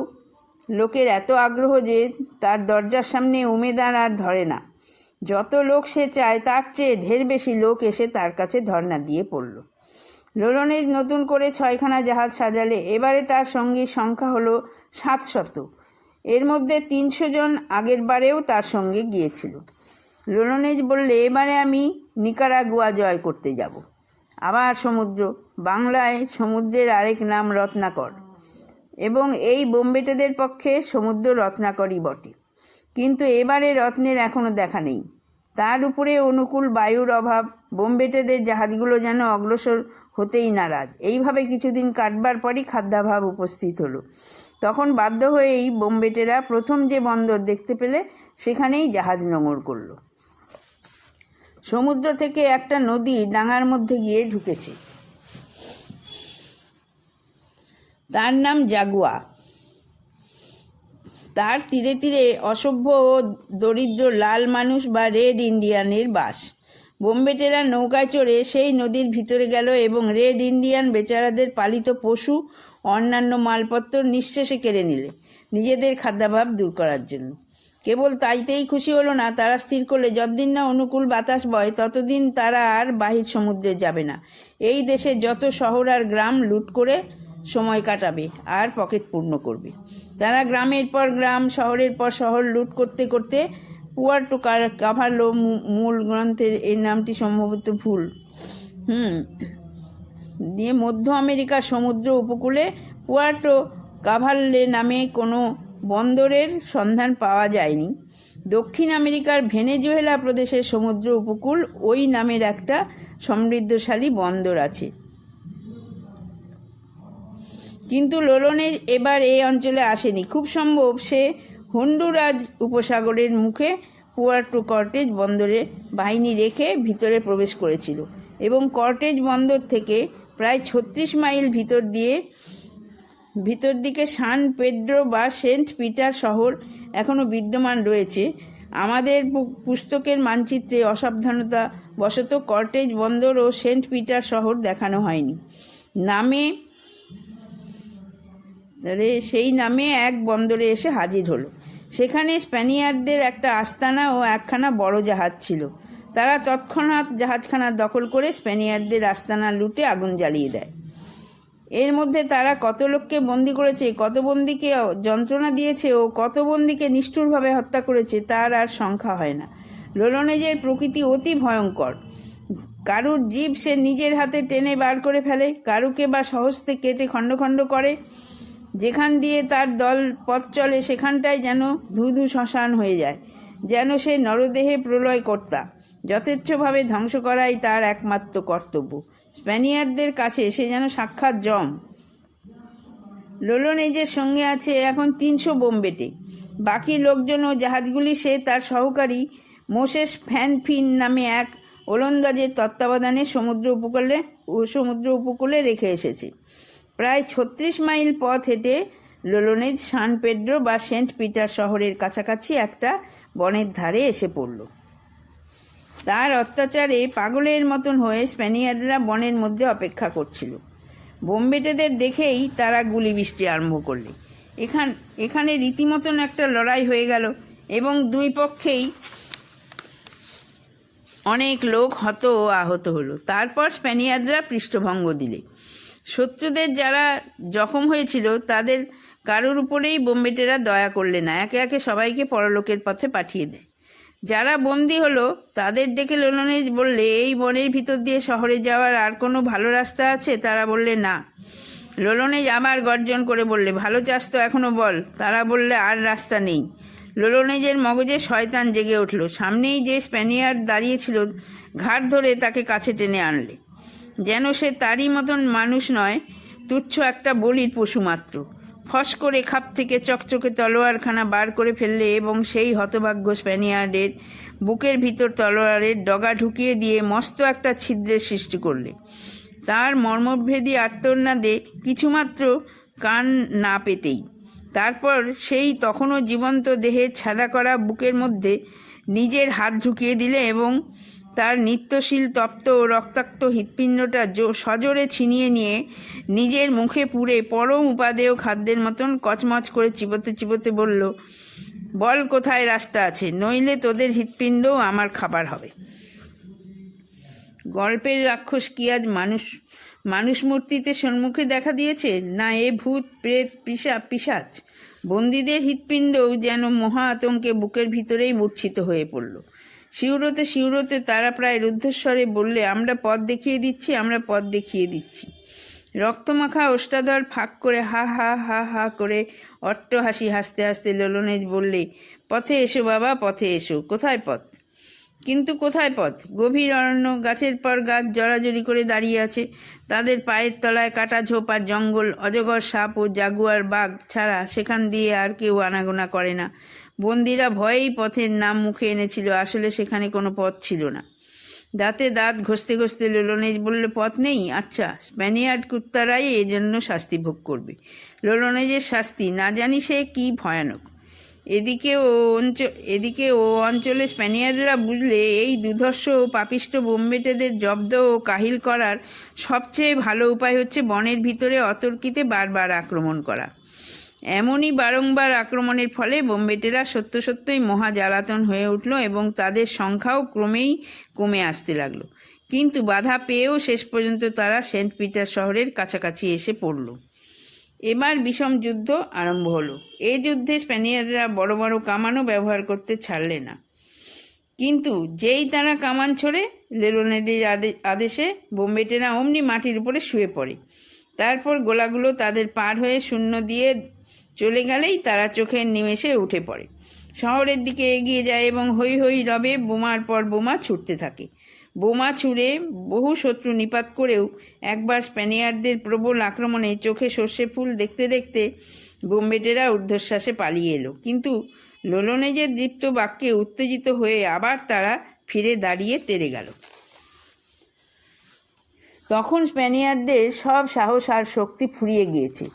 লোকের এত আগ্রহ যে তার দরজার সামনে উমেদার আর ধরে না। যত লোক সে চায় তার চেয়ে ঢের বেশি লোক এসে তার কাছে ধর্ণা দিয়ে পড়ল। লোলনেজ নতুন করে 6খানা জাহাজ সাজালে এবারে তার সঙ্গীর সংখ্যা হলো 700। এর মধ্যে 300 জন আগের বারেও তার সঙ্গে গিয়েছিল। লোলনেজ বললে, এবারে আমি নিকারাগুয়া জয় করতে যাব। আবার সমুদ্র। বাংলায় সমুদ্রের আরেক নাম রত্নাকর, এবং এই বোম্বেটেদের পক্ষে সমুদ্র রত্নাকরই বটে। কিন্তু এবারে রত্নের এখনও দেখা নেই। তার উপরে অনুকূল বায়ুর অভাব। বোম্বেটেদের জাহাজগুলো যেন অগ্রসর হতেই নারাজ। এইভাবে কিছুদিন কাটবার পরই খাদ্যাভাব উপস্থিত হলো। তখন বাধ্য হয়েই বোম্বেটেরা প্রথম যে বন্দর দেখতে পেলে সেখানেই জাহাজ নোঙর করল। সমুদ্র থেকে একটা নদী ডাঙার মধ্যে গিয়ে ঢুকেছে। তার নাম জাগুয়া। তার তীরে তীরে অসভ্য ও দরিদ্র লাল মানুষ বা রেড ইন্ডিয়ানের বাস। বোম্বেটেরা নৌকায় চড়ে সেই নদীর ভিতরে গেল এবং রেড ইন্ডিয়ান বেচারাদের পালিত পশু অন্যান্য মালপত্র নিঃশেষে কেড়ে নিলে নিজেদের খাদ্যাভাব দূর করার জন্য। কেবল তাইতেই খুশি হলো না, তারা স্থির করলে যতদিন না অনুকূল বাতাস বয় ততদিন তারা আর বাহির সমুদ্রে যাবে না। এই দেশে যত শহর আর গ্রাম লুট করে সময় কাটাবে আর পকেট পূর্ণ করবে। তারা গ্রামের পর গ্রাম, শহরের পর শহর লুট করতে করতে পুয়ার্টো কাভালো, মূল গ্রন্থের এই নামটি সম্ভবত ভুল, দিয়ে মধ্য আমেরিকার সমুদ্র উপকূলে পুয়ার্টো কাভাল্লে নামে কোনো বন্দরের সন্ধান পাওয়া যায়নি। দক্ষিণ আমেরিকার ভেনেজুয়েলা প্রদেশের সমুদ্র উপকূল ওই নামের একটা সমৃদ্ধশালী বন্দর আছে। কিন্তু লোলনেজ এবার এই অঞ্চলে আসেনি। খুব সম্ভব সে হন্ডুরাজ উপসাগরের মুখে পুয়ার্টো কর্টেজ বন্দরে বাহিনী রেখে ভিতরে প্রবেশ করেছিল এবং কর্টেজ বন্দর থেকে প্রায় 36 মাইল ভিতর দিকে সান পেড্রো বা সেন্ট পিটার শহর এখনও বিদ্যমান রয়েছে। আমাদের পুস্তকের মানচিত্রে অসাবধানতা বশত কর্টেজ বন্দর ও সেন্ট পিটার শহর দেখানো হয়নি। সেই নামে এক বন্দরে এসে হাজির হলো। সেখানে স্প্যানিয়ার্ডদের একটা আস্তানা ও একখানা বড় জাহাজ ছিল। তারা তৎক্ষণাৎ জাহাজখানা দখল করে স্প্যানিয়ার্ডদের আস্তানা লুটে আগুন জ্বালিয়ে দেয়। এর মধ্যে তারা কত লোককে বন্দি করেছে, কত বন্দীকে যন্ত্রণা দিয়েছে ও কত বন্দীকে নিষ্ঠুরভাবে হত্যা করেছে তার আর সংখ্যা হয় না। লোলনেজের প্রকৃতি অতি ভয়ঙ্কর। কারুর জীব সে নিজের হাতে টেনে বার করে ফেলে, কারুকে বা সহস্তে কেটে খণ্ড খণ্ড করে। যেখান দিয়ে তার দল পথ চলে সেখানটায় যেন ধূ শ্মশান হয়ে যায়, যেন সে নরদেহে প্রলয় কর্তা। যথেচ্ছভাবে ধ্বংস করাই তার একমাত্র কর্তব্য। স্প্যানিয়ার্ডদের কাছে সে যেন সাক্ষাৎ যম। লোলনেজের সঙ্গে আছে এখন 300 বোম্বেটে। বাকি লোকজন ও জাহাজগুলি সে তার সহকারী মোসেস ফ্যানফিন নামে এক ওলন্দাজের তত্ত্বাবধানে সমুদ্র উপকূলে রেখে এসেছে। প্রায় 36 মাইল পথ হেঁটে লোলনেজ সান পেড্রো বা সেন্ট পিটার শহরের কাছাকাছি একটা বনের ধারে এসে পড়ল। তার অত্যাচারে পাগলের মতন হয়ে স্প্যানিয়ার্ডরা বনের মধ্যে অপেক্ষা করছিল। বোম্বেটেদের দেখেই তারা গুলি বৃষ্টি আরম্ভ করলে। এখানে রীতিমতন একটা লড়াই হয়ে গেল এবং দুই পক্ষেই অনেক লোক হত ও আহত হলো। তারপর স্প্যানিয়ার্ডরা পৃষ্ঠভঙ্গ দিলে। শত্রুদের যারা জখম হয়েছিল তাদের কারোর উপরেই বোম্বেটেরা দয়া করলে না, একে একে সবাইকে পরলোকের পথে পাঠিয়ে দেয়। যারা বন্দি হলো তাদের ডেকে লোলনেজ বললে, এই বনের ভিতর দিয়ে শহরে যাওয়ার আর কোনো ভালো রাস্তা আছে? তারা বললে না। লোলনেজ আবার গর্জন করে বললে, ভালো চাস তো এখনো বল। তারা বললে, আর রাস্তা নেই। লোলনেজের মগজে শয়তান জেগে উঠল। সামনেই যে স্প্যানিয়ার্ড দাঁড়িয়েছিল ঘাট ধরে তাকে কাছে টেনে আনলে, যেন সে তারই মতন মানুষ নয়, তুচ্ছ একটা বলির পশু মাত্র। ফস করে খাপ থেকে চকচকে তলোয়ারখানা বার করে ফেললে এবং সেই হতভাগ্য স্প্যানিয়ার্ডের বুকের ভিতর তলোয়ারের ডগা ঢুকিয়ে দিয়ে মস্ত একটা ছিদ্রের সৃষ্টি করলে। তার মর্মভেদী আর্তনাদে কিছুমাত্র কান না পেতেই তারপর সেই তখনও জীবন্ত দেহের ছাদা করা বুকের মধ্যে নিজের হাত ঢুকিয়ে দিলে এবং তার নিত্যশীল তপ্ত ও রক্তাক্ত হৃৎপিণ্ডটা সজোরে ছিনিয়ে নিয়ে নিজের মুখে পুরে পরম উপাদেয় খাদ্যের মতন কচমচ করে চিবোতে চিবোতে বলল, বল কোথায় রাস্তা আছে, নইলে তোদের হৃৎপিণ্ডও আমার খাবার হবে। গল্পের রাক্ষস কি আজ মানুষ মূর্তিতে সম্মুখে দেখা দিয়েছে? না এ ভূত প্রেত পিশাচ? বন্দীদের হৃৎপিণ্ডও যেন মহা আতঙ্কে বুকের ভিতরেই মূর্ছিত হয়ে পড়ল। শিউরোতে শিউরোতে তারা প্রায় রুদ্ধস্বরে বললে, আমরা পথ দেখিয়ে দিচ্ছি, আমরা পথ দেখিয়ে দিচ্ছি। রক্তমাখা ওষ্ঠাধর ফাঁক করে হা হা হা হা করে অট্ট হাসি হাসতে হাসতে ললনেজ বললে, পথে এসো বাবা, পথে এসো। কোথায় পথ? কিন্তু কোথায় পথ? গভীর অরণ্য, গাছের পর গাছ জড়াজড়ি করে দাঁড়িয়ে আছে। তাদের পায়ের তলায় কাটা ঝোপ আর জঙ্গল, অজগর সাপ ও জাগুয়ার বাঘ ছাড়া সেখান দিয়ে আর কেউ আনাগোনা করে না। বন্দীরা ভয়েই পথের নাম মুখে এনেছিল, আসলে সেখানে কোনো পথ ছিল না। দাঁতে দাঁত ঘষতে ঘষতে ললনেজ বলল, পথ নেই? আচ্ছা, স্প্যানিয়ার্ড কুত্তারাই এজন্য শাস্তি ভোগ করবে। ললনেজের শাস্তি না জানি সে কি ভয়ানক। এদিকে ও অঞ্চলে স্প্যানিয়ার্ডরা বুঝলে এই দুধর্ষ ও পাপিষ্ট বোম্বেটেদের জব্দ ও কাহিল করার সবচেয়ে ভালো উপায় হচ্ছে বনের ভিতরে অতর্কিতে বারবার আক্রমণ করা। এমনই বারংবার আক্রমণের ফলে বোম্বেটেরা সত্যই মহা জ্বালাতন হয়ে উঠল এবং তাদের সংখ্যাও ক্রমেই কমে আসতে লাগলো। কিন্তু বাধা পেয়েও শেষ পর্যন্ত তারা সেন্ট পিটার শহরের কাছাকাছি এসে পড়ল। এবার বিষম যুদ্ধ আরম্ভ হলো। এই যুদ্ধে স্প্যানিয়ার্ডরা বড় বড় কামানও ব্যবহার করতে ছাড়লে না। কিন্তু যেই তারা কামান ছোড়ে, ললনেজের আদেশে বোম্বেটেরা অমনি মাটির উপরে শুয়ে পড়ে। তারপর গোলাগুলো তাদের পার হয়ে শূন্য দিয়ে চলে গেলেই তারা চোখের নিমেষে উঠে পড়ে, শহরের দিকে এগিয়ে যায় এবং হৈ হৈ রবে বোমার পর বোমা ছুটতে থাকে। বোমা ছুঁড়ে বহু শত্রু নিপাত করেও একবার স্প্যানিয়ার্ডদের প্রবল আক্রমণে চোখে সর্ষে ফুল দেখতে দেখতে বোম্বেটেরা ঊর্ধ্বশ্বাসে পালিয়ে এলো। কিন্তু ললনেজের দীপ্ত বাক্যে উত্তেজিত হয়ে আবার তারা ফিরে দাঁড়িয়ে তেড়ে গেল। তখন স্প্যানিয়ার্ডদের সব সাহস আর শক্তি ফুরিয়ে গিয়েছে।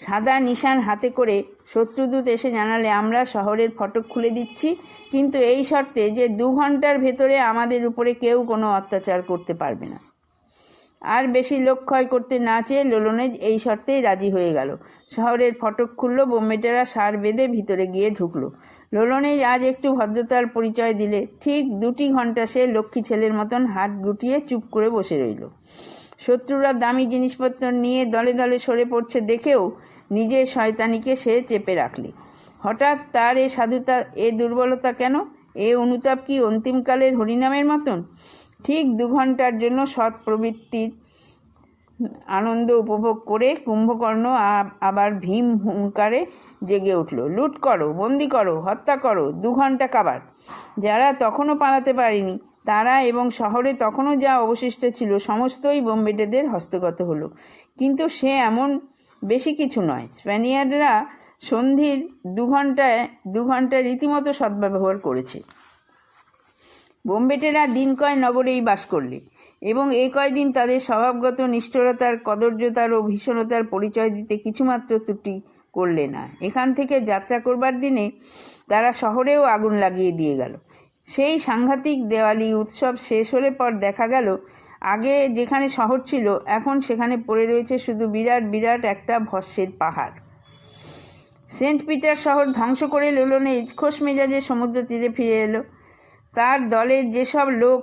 সাদা নিশান হাতে করে শত্রুদূত এসে জানালে, আমরা শহরের ফটক খুলে দিচ্ছি, কিন্তু এই শর্তে যে 2 ঘন্টার ভেতরে আমাদের উপরে কেউ কোনো অত্যাচার করতে পারবে না। আর বেশি লোক ক্ষয় করতে না চেয়ে ললনেজ এই শর্তেই রাজি হয়ে গেল। শহরের ফটক খুলল, বোম্বেটেরা সার বেঁধে ভিতরে গিয়ে ঢুকলো। ললনেজ আজ একটু ভদ্রতার পরিচয় দিলে। ঠিক 2 ঘন্টা সে লক্ষ্মী ছেলের মতন হাত গুটিয়ে চুপ করে বসে রইল। শত্রুরা দামি জিনিসপত্র নিয়ে দলে দলে সরে পড়ছে দেখেও নিজের শয়তানিকে সে চেপে রাখলে। হঠাৎ তার এ সাধুতা, এ দুর্বলতা কেন? এ অনুতাপ কি অন্তিমকালের হরিনামের মতন? ঠিক 2 ঘন্টার জন্য সৎ প্রবৃত্তির আনন্দ উপভোগ করে কুম্ভকর্ণ আবার ভীম হুঙ্কারে জেগে উঠল। লুট করো, বন্দি করো, হত্যা করো, 2 ঘন্টা কাবার। যারা তখনও পালাতে পারেনি তারা এবং শহরে তখনও যা অবশিষ্ট ছিল সমস্তই বোম্বেটেদের হস্তগত হলো। কিন্তু সে এমন বেশি কিছু নয়। স্প্যানিয়ার্ডরা সন্ধির 2 ঘন্টায় রীতিমতো সদ্ব্যবহার করেছে। বোম্বেটেরা দিন কয় নগরেই বাস করলে এবং এই কয়দিন তাদের স্বভাবগত নিষ্ঠুরতার, কদর্যতার ও ভীষণতার পরিচয় দিতে কিছুমাত্র ত্রুটি করলে না। এখান থেকে যাত্রা করবার দিনে তারা শহরেও আগুন লাগিয়ে দিয়ে গেল। সেই সাংঘাতিক দেওয়ালি উৎসব শেষ হলে পর দেখা গেল আগে যেখানে শহর ছিল এখন সেখানে পড়ে রয়েছে শুধু বিরাট বিরাট একটা ভস্মের পাহাড়। সেন্ট পিটার শহর ধ্বংস করে ললনেজ খোশ মেজাজে সমুদ্র তীরে ফিরে এলো। তার দলের যেসব লোক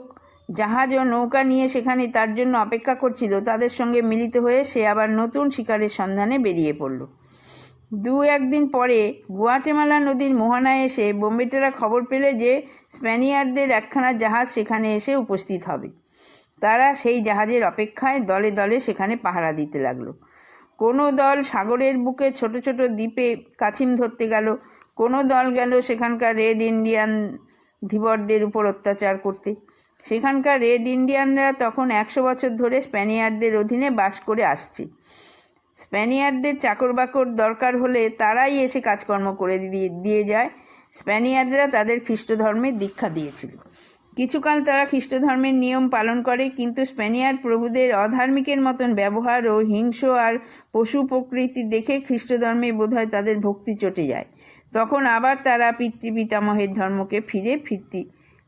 জাহাজ ও নৌকা নিয়ে সেখানে তার জন্য অপেক্ষা করছিল তাদের সঙ্গে মিলিত হয়ে সে আবার নতুন শিকারের সন্ধানে বেরিয়ে পড়ল। 2-1 দিন পরে গুয়াটেমালা নদীর মোহনায় এসে বোম্বেটেরা খবর পেলে যে স্প্যানিয়ার্ডদের একখানা জাহাজ সেখানে এসে উপস্থিত হবে। তারা সেই জাহাজের অপেক্ষায় দলে দলে সেখানে পাহারা দিতে লাগলো। কোনো দল সাগরের বুকে ছোট ছোট দ্বীপে কাছিম ধরতে গেল, কোনো দল গেল সেখানকার রেড ইন্ডিয়ান ধীবরদের উপর অত্যাচার করতে। সেখানকার রেড ইন্ডিয়ানরা তখন 100 বছর ধরে স্প্যানিয়ার্ডদের অধীনে বাস করে আসছে। স্প্যানিয়ার্ডদের চাকর বাকর দরকার হলে তারাই এসে কাজকর্ম করে দিয়ে যায়। স্প্যানিয়ার্ডরা তাদের খ্রিস্ট ধর্মের দীক্ষা দিয়েছিল। কিছুকাল তারা খ্রিস্ট ধর্মের নিয়ম পালন করে, কিন্তু স্প্যানিয়ার্ড প্রভুদের অধার্মিকের মতন ব্যবহার ও হিংস্র আর পশু প্রকৃতি দেখে খ্রিস্ট ধর্মে বোধহয় তাদের ভক্তি চটে যায়। তখন আবার তারা পিতৃপিতামহের ধর্মকে ফিরতি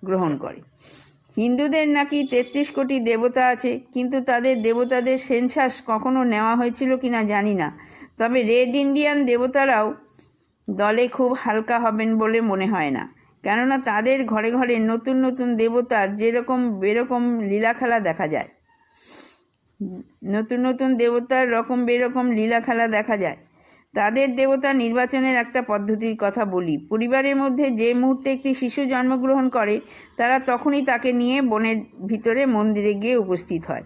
গ্রহণ করে। হিন্দুদের নাকি 33 কোটি দেবতা আছে, কিন্তু তাদের দেবতাদের সেন্সাস কখনো নেওয়া হয়েছিল কিনা জানি না। তবে রেড ইন্ডিয়ান দেবতারাও দলে খুব হালকা হবেন বলে মনে হয় না, কেননা তাদের ঘরে ঘরে নতুন নতুন দেবতার যেরকম বেরকম লীলা খেলা দেখা যায়। বেরকম লীলা খেলা দেখা যায়। তাদের দেবতা নির্বাচনের একটা পদ্ধতির কথা বলি। পরিবারের মধ্যে যে মুহূর্তে একটি শিশু জন্মগ্রহণ করে, তারা তখনই তাকে নিয়ে বনের ভিতরে মন্দিরে গিয়ে উপস্থিত হয়।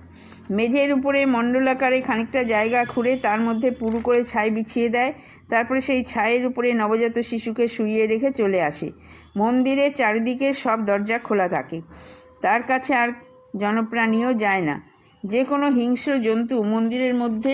মেঝের উপরে মণ্ডলাকারে খানিকটা জায়গা খুঁড়ে তার মধ্যে পুরু করে ছাই বিছিয়ে দেয়। তারপরে সেই ছাইয়ের উপরে নবজাত শিশুকে শুইয়ে রেখে চলে আসে। মন্দিরের চারিদিকে সব দরজা খোলা থাকে। তার কাছে আর জনপ্রাণীও যায় না। যে কোনো হিংস্র জন্তু মন্দিরের মধ্যে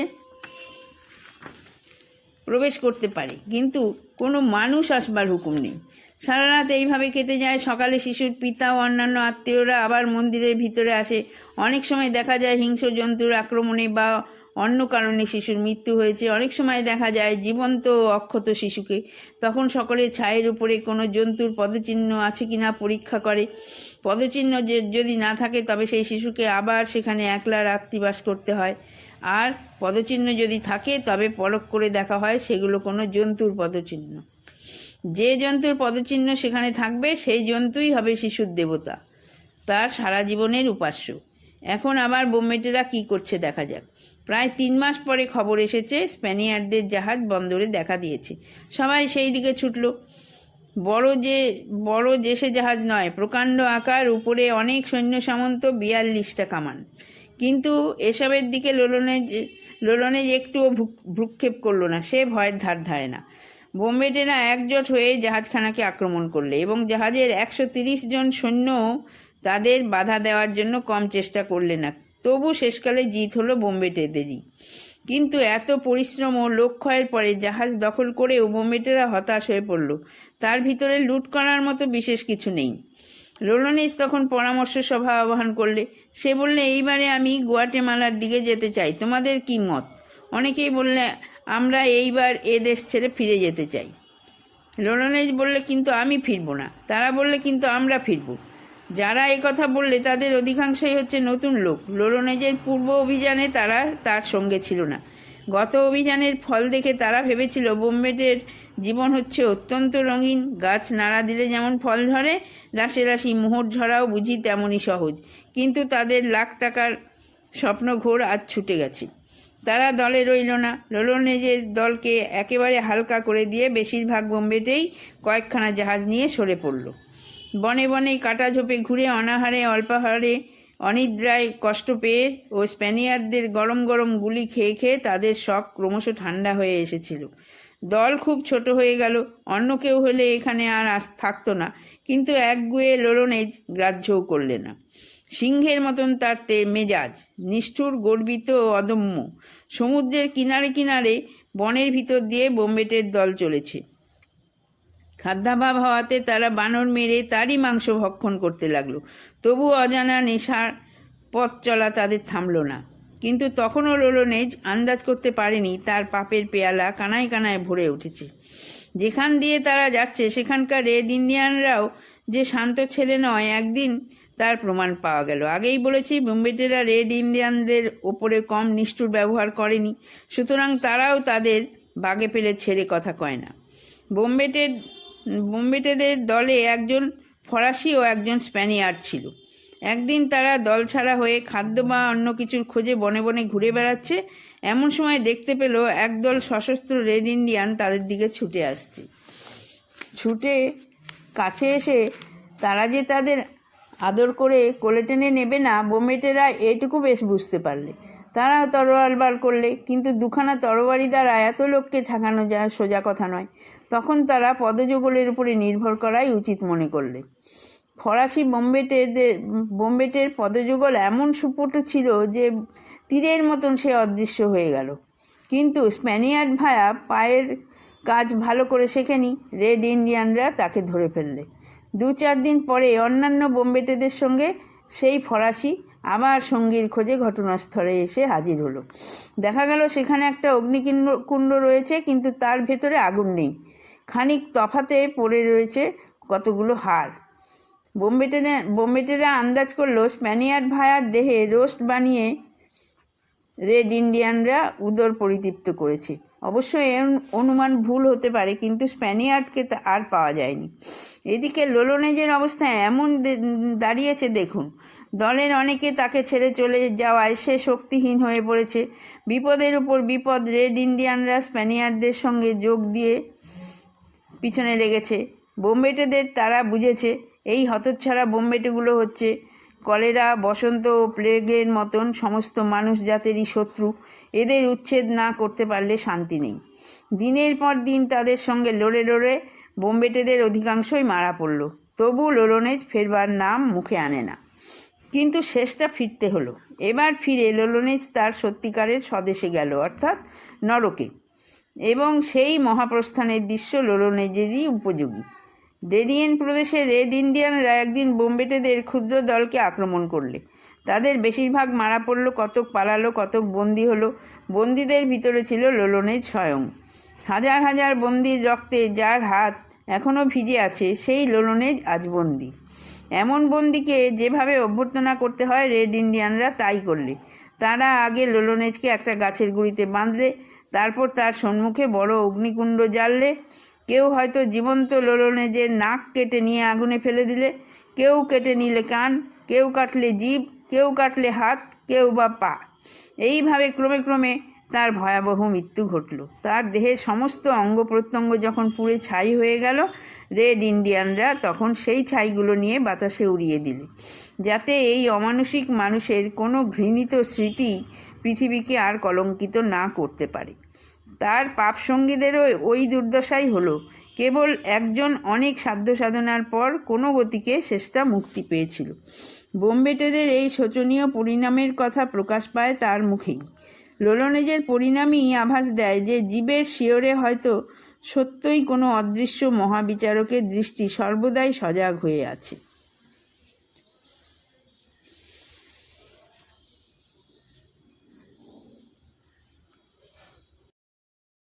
প্রবেশ করতে পারে, কিন্তু কোনো মানুষ আসবার হুকুম নেই। সারা রাত এইভাবে কেটে যায়। সকালে শিশুর পিতা ও অন্যান্য আত্মীয়রা আবার মন্দিরের ভিতরে আসে। অনেক সময় দেখা যায় হিংস্র জন্তুর আক্রমণে বা অন্য কারণে শিশুর মৃত্যু হয়েছে। অনেক সময় দেখা যায় জীবন্ত ও অক্ষত শিশুকে। তখন সকলে ছায়ের উপরে কোনো জন্তুর পদচিহ্ন আছে কিনা পরীক্ষা করে। পদচিহ্ন যদি না থাকে, তবে সেই শিশুকে আবার সেখানে একলা রাত্রিবাস করতে হয়। আর পদচিহ্ন যদি থাকে, তবে পরখ করে দেখা হয় সেগুলো কোনো জন্তুর পদচিহ্ন। যে জন্তুর পদচিহ্ন সেখানে থাকবে, সেই জন্তুই হবে শিশুর দেবতা, তার সারা জীবনের উপাস্য। এখন আবার বোম্বেটেরা কি করছে দেখা যাক। প্রায় 3 মাস পরে খবর এসেছে স্প্যানিয়ার্ডদের জাহাজ বন্দরে দেখা দিয়েছে। সবাই সেই দিকে ছুটল। বড় যে সে জাহাজ নয়, প্রকাণ্ড আকার, উপরে অনেক সৈন্য সামন্ত, 42টা কামান। কিন্তু এসবের দিকে লোলনেজ একটুও ভ্রুক্ষেপ করল না। সে ভয়ের ধার ধারে না। বোম্বেটেরা একজোট হয়ে জাহাজখানাকে আক্রমণ করলে এবং জাহাজের 130 জন সৈন্য তাদের বাধা দেওয়ার জন্য কম চেষ্টা করলে না। তবু শেষকালে জিত হলো বোম্বেটেদেরই। কিন্তু এত পরিশ্রম ও লক্ষ্যের পরে জাহাজ দখল করেও বোম্বেটেরা হতাশ হয়ে পড়ল। তার ভিতরে লুট করার মতো বিশেষ কিছু নেই। লোলনেজ তখন পরামর্শ সভা আহ্বান করলে। সে বললে, এইবারে আমি গুয়াটেমালার দিকে যেতে চাই, তোমাদের কি মত? অনেকেই বললে, আমরা এইবার এ দেশ ছেড়ে ফিরে যেতে চাই। লোলনেজ বললে, কিন্তু আমি ফিরব না। তারা বললে, কিন্তু আমরা ফিরব। যারা এই কথা বললে তাদের অধিকাংশই হচ্ছে নতুন লোক। লোলনেজের পূর্ব অভিযানে তারা তার সঙ্গে ছিল না। গত অভিযানের ফল দেখে তারা ভেবেছিল বোম্বেটের জীবন হচ্ছে অত্যন্ত রঙিন। গাছ নাড়া দিলে যেমন ফল ধরে, রাশি রাশি মোহর ঝরাও বুঝি তেমনই সহজ। কিন্তু তাদের লাখ টাকার স্বপ্নঘোর আজ ছুটে গেছে। তারা দলে রইল না। লোলনেজের দলকে একেবারে হালকা করে দিয়ে বেশিরভাগ বোম্বেটেই কয়েকখানা জাহাজ নিয়ে সরে পড়ল। বনে বনে কাটা ঝোপে ঘুরে অনাহারে অল্পাহারে অনিদ্রায় কষ্ট পেয়ে ও স্প্যানিয়ার্ডদের গরম গরম গুলি খেয়ে খেয়ে তাদের শখ ক্রমশ ঠান্ডা হয়ে এসেছিল। দল খুব ছোট হয়ে গেল। অন্য কেউ হলে এখানে আর থাকতো না, কিন্তু একগুয়ে লোলনেজ গ্রাহ্যও করলে না। সিংহের মতন তার মেজাজ, নিষ্ঠুর, গর্বিত ও অদম্য। সমুদ্রের কিনারে কিনারে বনের ভিতর দিয়ে বোম্বেটের দল চলেছে। খাদ্যাভাব হওয়াতে তারা বানর মেরে তারই মাংস ভক্ষণ করতে লাগলো। তবু অজানা নেশার পথ চলা তাদের থামল না। কিন্তু তখনও লোলনেজ আন্দাজ করতে পারেনি তার পাপের পেয়ালা কানায় কানায় ভরে উঠেছে। যেখান দিয়ে তারা যাচ্ছে সেখানকার রেড ইন্ডিয়ানরাও যে শান্ত ছেলে নয়, একদিন তার প্রমাণ পাওয়া গেল। আগেই বলেছি, বোম্বেটেরা রেড ইন্ডিয়ানদের ওপরে কম নিষ্ঠুর ব্যবহার করেনি, সুতরাং তারাও তাদের বাগে পেলে ছেড়ে কথা কয় না। বোম্বেটেদের দলে একজন ফরাসি ও একজন স্প্যানিয়ার্ড ছিল। একদিন তারা দল ছাড়া হয়ে খাদ্য বা অন্য কিছুর খোঁজে বনে বনে ঘুরে বেড়াচ্ছে। এমন সময় দেখতে পেল একদল সশস্ত্র রেড ইন্ডিয়ান তাদের দিকে ছুটে আসছে। ছুটে কাছে এসে তারা যে তাদের আদর করে কোলে টেনে নেবে না, বোম্বেটেরা এটুকু বেশ বুঝতে পারলে। তারা তরোয়াল বার করলে, কিন্তু দুখানা তরবারি দ্বারা এত লোককে ঠেকানো যায় সোজা কথা নয়। তখন তারা পদযুগলের উপরে নির্ভর করাই উচিত মনে করলে। ফরাসি বোম্বেটের পদযুগল এমন সুপটু ছিল যে তীরের মতন সে অদৃশ্য হয়ে গেল। কিন্তু স্প্যানিয়ার্ড ভায়া পায়ের কাজ ভালো করে শেখেনি। রেড ইন্ডিয়ানরা তাকে ধরে ফেললে। 2-4 দিন পরে অন্যান্য বোম্বেটেদের সঙ্গে সেই ফরাসি আবার সঙ্গীর খোঁজে ঘটনাস্থলে এসে হাজির হলো। দেখা গেল সেখানে একটা অগ্নিকুণ্ড রয়েছে, কিন্তু তার ভেতরে আগুন নেই। খানিক তফাতে পড়ে রয়েছে কতগুলো হাড়। বোম্বেটেরা আন্দাজ করলো স্প্যানিয়ার্ড ভায়ার দেহে রোস্ট বানিয়ে রেড ইন্ডিয়ানরা উদর পরিতৃপ্ত করেছে। অবশ্য এর অনুমান ভুল হতে পারে, কিন্তু স্প্যানিয়ার্ডকে আর পাওয়া যায়নি। এদিকে লোলোনেজের অবস্থা এমন দাঁড়িয়েছে দেখুন। দলের অনেকে তাকে ছেড়ে চলে যাওয়ায় সে শক্তিহীন হয়ে পড়েছে। বিপদের উপর বিপদ। রেড ইন্ডিয়ানরা স্প্যানিয়ার্ডদের সঙ্গে যোগ দিয়ে পিছনে লেগেছে। বোম্বেটেদের তারা বুঝেছে এই হতচ্ছাড়া বোম্বেটেগুলো হচ্ছে কলেরা, বসন্ত ও প্লেগের মতন সমস্ত মানুষ জাতেরই শত্রু। এদের উচ্ছেদ না করতে পারলে শান্তি নেই। দিনের পর দিন তাদের সঙ্গে লড়ে লড়ে বোম্বেটেদের অধিকাংশই মারা পড়ল। তবু লোলোনেজ ফেরবার নাম মুখে আনে না। কিন্তু শেষটা ফিরতে হলো। এবার ফিরে লোলোনেজ তার সত্যিকারের স্বদেশে গেল, অর্থাৎ নরকে। এবং সেই মহাপ্রস্থানের দৃশ্য লোলোনেজেরই উপযোগী। ডেরিয়েন প্রদেশে রেড ইন্ডিয়ানরা একদিন বোম্বেটেদের ক্ষুদ্র দলকে আক্রমণ করলে তাদের বেশিরভাগ মারা পড়ল, কতক পালালো, কতক বন্দি হলো। বন্দীদের ভিতরে ছিল লোলোনেজ স্বয়ং। হাজার হাজার বন্দির রক্তে যার হাত এখনও ভিজে আছে, সেই লোলোনেজ আজ বন্দি। এমন বন্দিকে যেভাবে অভ্যর্থনা করতে হয় রেড ইন্ডিয়ানরা তাই করলে। তারা আগে লোলোনেজকে একটা গাছের গুঁড়িতে বাঁধলে, তারপর তার সম্মুখে বড় অগ্নিকুণ্ড জ্বাললে। কেউ হয়তো জীবন্ত লোলোনেজের নাক কেটে নিয়ে আগুনে ফেলে দিলে, কেউ কেটে নিলে কান, কেউ কাটলে জিভ, কেউ কাটলে হাত, কেউ বা পা। এইভাবে ক্রমে ক্রমে তার ভয়াবহ মৃত্যু ঘটল। তার দেহের সমস্ত অঙ্গ প্রত্যঙ্গ যখন পুড়ে ছাই হয়ে গেল, রেড ইন্ডিয়ানরা তখন সেই ছাইগুলো নিয়ে বাতাসে উড়িয়ে দিলে, যাতে এই অমানুষিক মানুষের কোনো ঘৃণিত স্মৃতি পৃথিবীকে আর কলঙ্কিত না করতে পারে। তার পাপ সঙ্গীদেরও ওই দুর্দশাই হলো। কেবল একজন অনেক সাধ্য সাধনার পর কোনো গতিকে শেষটা মুক্তি পেয়েছিল। বোম্বেটেদের এই শোচনীয় পরিণামের কথা প্রকাশ পায় তার মুখেই। লোলোনেজের পরিণামই আভাস দেয় যে জীবের শিয়রে হয়তো সত্যই কোনো অদৃশ্য মহাবিচারকের দৃষ্টি সর্বদাই সজাগ হয়ে আছে।